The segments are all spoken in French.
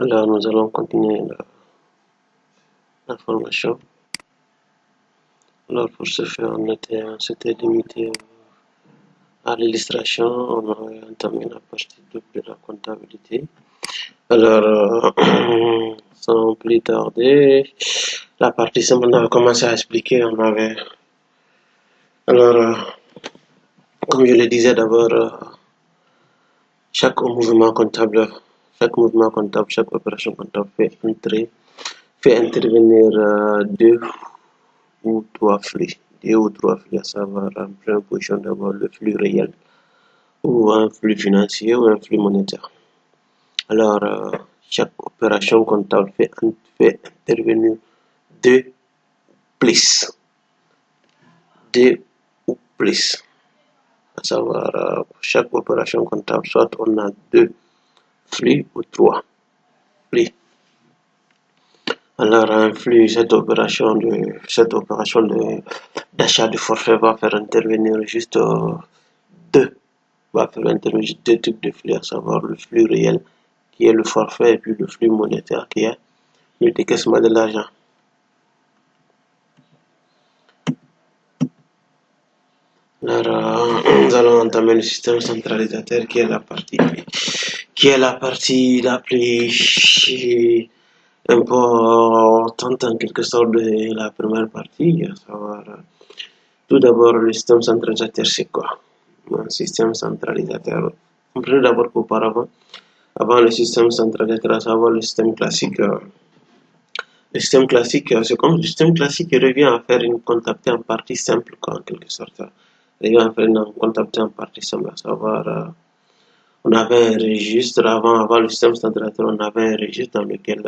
Alors, nous allons continuer la formation. Alors, pour ce faire, on s'était limité à l'illustration. On aurait entamé la partie de la comptabilité. Alors, sans plus tarder, la partie simple, on avait commencé à expliquer. Alors, comme je le disais d'abord, chaque mouvement comptable, chaque opération comptable fait intervenir deux ou trois flux. Deux ou trois flux, à savoir en première position d'abord le flux réel, ou un flux financier, ou un flux monétaire. Alors, chaque opération comptable fait intervenir deux plus. Deux ou plus. À savoir, pour chaque opération comptable, soit on a deux flux ou trois flux. Alors, un flux, cette opération d'achat de forfait va faire intervenir juste deux deux types de flux, à savoir le flux réel qui est le forfait et puis le flux monétaire qui est le décaissement de l'argent. Alors, nous allons entamer le système centralisateur qui est la partie la plus importante en quelque sorte de la première partie, à savoir tout d'abord le système centralisateur c'est quoi? Un système centralisateur. Comprenez d'abord qu'auparavant, avant le système centralisateur, à savoir le système classique, c'est comme le système classique qui revient à faire une comptabilité en partie simple, quoi, en quelque sorte. Il revient à faire une comptabilité en partie simple, à savoir, on avait un registre, avant le système standardisateur, on avait un registre dans lequel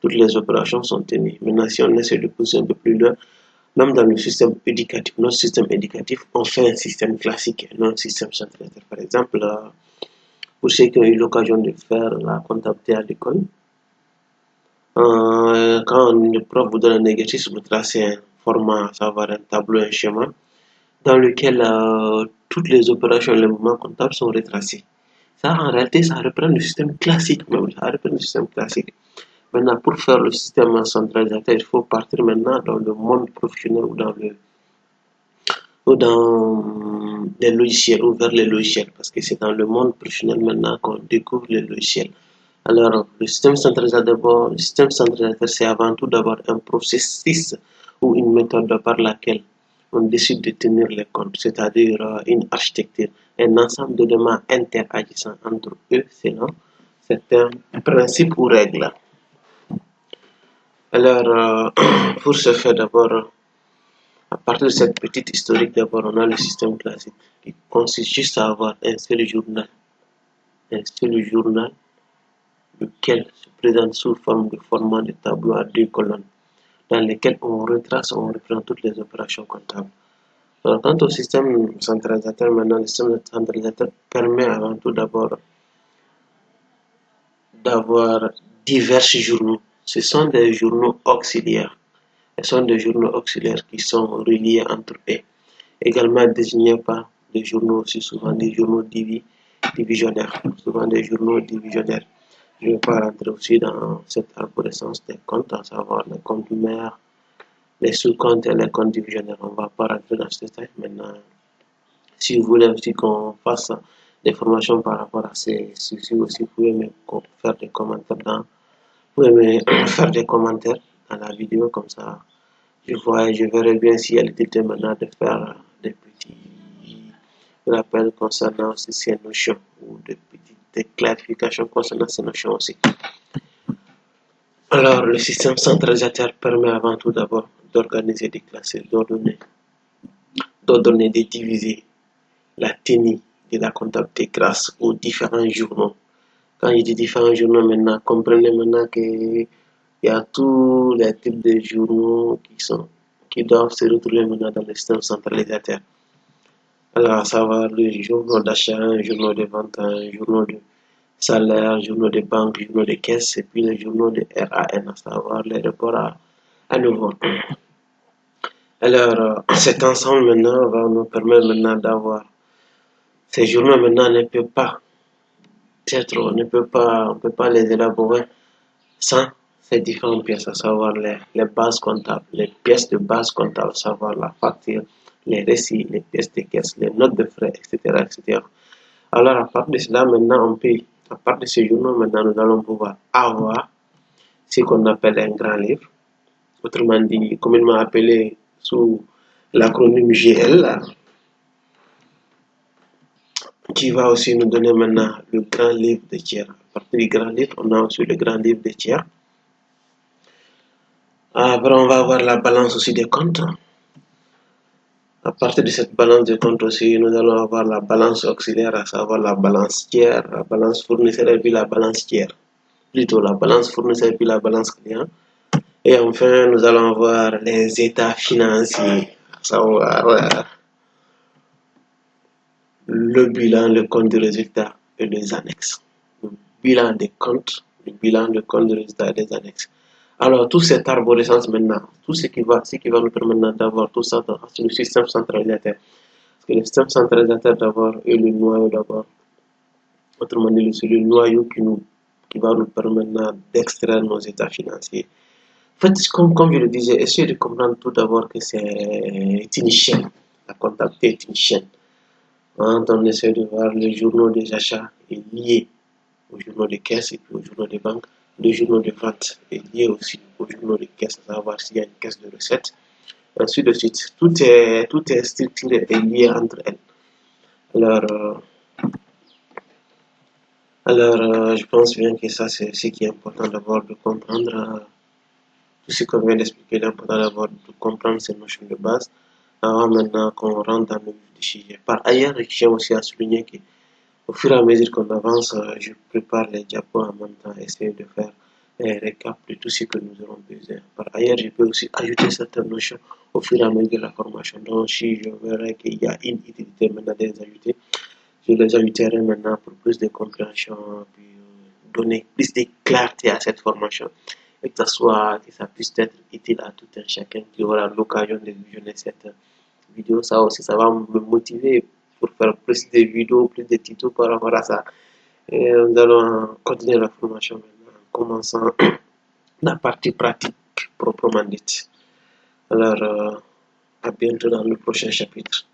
toutes les opérations sont tenues. Maintenant, si on essaie de pousser un peu plus loin, même dans le système éducatif, notre système éducatif, on fait un système classique, non un système centralisateur. Par exemple, pour ceux qui ont eu l'occasion de faire la comptabilité à l'école, quand le prof vous donne un exercice, vous tracez un format, à savoir un tableau, un schéma, dans lequel toutes les opérations et les mouvements comptables sont retracés. Ça, en réalité, ça reprend le système classique même. Ça reprend le système classique. Maintenant, pour faire le système centralisateur, il faut partir maintenant dans le monde professionnel ou dans les logiciels, ou vers les logiciels, parce que c'est dans le monde professionnel maintenant qu'on découvre les logiciels. Alors, le système centralisateur, c'est avant tout d'abord un processus ou une méthode par laquelle on décide de tenir les comptes, c'est-à-dire une architecture, un ensemble d'éléments interagissant entre eux selon certains principes ou règles. Alors, pour ce faire d'abord, à partir de cette petite historique, d'abord, on a le système classique qui consiste juste à avoir un seul journal lequel se présente sous forme de format de tableau à deux colonnes, dans lesquelles on retrace, on reprend toutes les opérations comptables. Alors, quant au système centralisateur, maintenant, le système centralisateur permet avant tout d'abord d'avoir divers journaux. Ce sont des journaux auxiliaires. Ce sont des journaux auxiliaires qui sont reliés entre eux. Également désignés par des journaux aussi, souvent des journaux divisionnaires. Souvent des journaux divisionnaires. Je ne vais pas rentrer aussi dans cette arborescence des comptes, à savoir les comptes mères, les sous-comptes et les comptes divisionnaires. On ne va pas rentrer dans ce détail. Maintenant, si vous voulez aussi qu'on fasse des formations par rapport à ceci aussi, vous pouvez me faire des commentaires vous pouvez me faire des commentaires dans la vidéo, comme ça je verrai bien s'il y a l'utilité maintenant de faire des petits rappels concernant ces notions ou des petites clarifications concernant ces notions aussi. Alors, le système centralisateur permet avant tout d'abord d'organiser, de classer, d'ordonner, de diviser la tenue de la comptabilité grâce aux différents journaux. Quand je dis différents journaux maintenant, comprenez maintenant qu'il y a tous les types de journaux qui doivent se retrouver maintenant dans le système centralisateur. Alors, à savoir le journal d'achat, un journal de vente, un journal de salaire, un journal de banque, un journal de caisse, et puis le journal de RAN, à savoir les reports à nouveau. Alors, cet ensemble maintenant va nous permettre maintenant d'avoir ces journaux maintenant ne peut pas on ne peut pas les élaborer sans ces différentes pièces, à savoir les bases comptables, les pièces de base comptable, à savoir la facture, les récits, les pièces de caisse, les notes de frais, etc., etc. Alors, à partir de cela, maintenant, à partir de ce journaux, maintenant, nous allons pouvoir avoir ce qu'on appelle un grand livre, autrement dit, communément appelé sous l'acronyme GL, qui va aussi nous donner maintenant le grand livre de tiers. À partir du grand livre, on a aussi le grand livre de tiers. Après, on va avoir la balance aussi des comptes. À partir de cette balance de compte aussi, nous allons avoir la balance auxiliaire, à savoir la balance tiers, la balance fournisseur et puis la balance tiers. Plutôt la balance fournisseur et puis la balance client. Et enfin, nous allons avoir les états financiers, à savoir le bilan, le compte de résultat et les annexes. Le bilan des comptes, le bilan, le compte de résultat et les annexes. Alors, toute cette arborescence maintenant, tout ce qui va nous permettre maintenant d'avoir tout ça dans le système centralisateur. Parce que le système centralisateur d'abord est le noyau d'abord. Autrement dit, c'est le noyau qui va nous permettre d'extraire nos états financiers. En fait, comme je le disais, essayez de comprendre tout d'abord que c'est une chaîne. La comptabilité est une chaîne. Quand on essaie de voir les journaux des achats est lié aux journaux de caisse et puis aux journaux de banque. Le journaux de vente est lié aussi aux journaux de caisse, à savoir s'il y a une caisse de recettes. Ainsi de suite. Tout est structuré et lié entre elles. Alors, je pense bien que ça, c'est ce qui est important d'abord de comprendre. Tout ce qu'on vient d'expliquer, l'important d'abord de comprendre ces notions de base avant maintenant qu'on rentre dans le vif du sujet. Par ailleurs, je tiens aussi à souligner qu'au fur et à mesure qu'on avance, je prépare les diapos en même temps, essayer de faire un récap de tout ce que nous aurons besoin. Par ailleurs, je peux aussi ajouter certaines notions au fur et à mesure de la formation. Donc, si je verrai qu'il y a une utilité maintenant de les ajouter, je les ajouterai maintenant pour plus de compréhension, puis donner plus de clarté à cette formation et que ça puisse être utile à tout un chacun qui aura l'occasion de visionner cette vidéo. Ça aussi, ça va me motiver pour faire plus de vidéos, plus de tutos par rapport à ça. Et nous allons continuer la formation maintenant, en commençant la partie pratique proprement dite. Alors, à bientôt dans le prochain chapitre.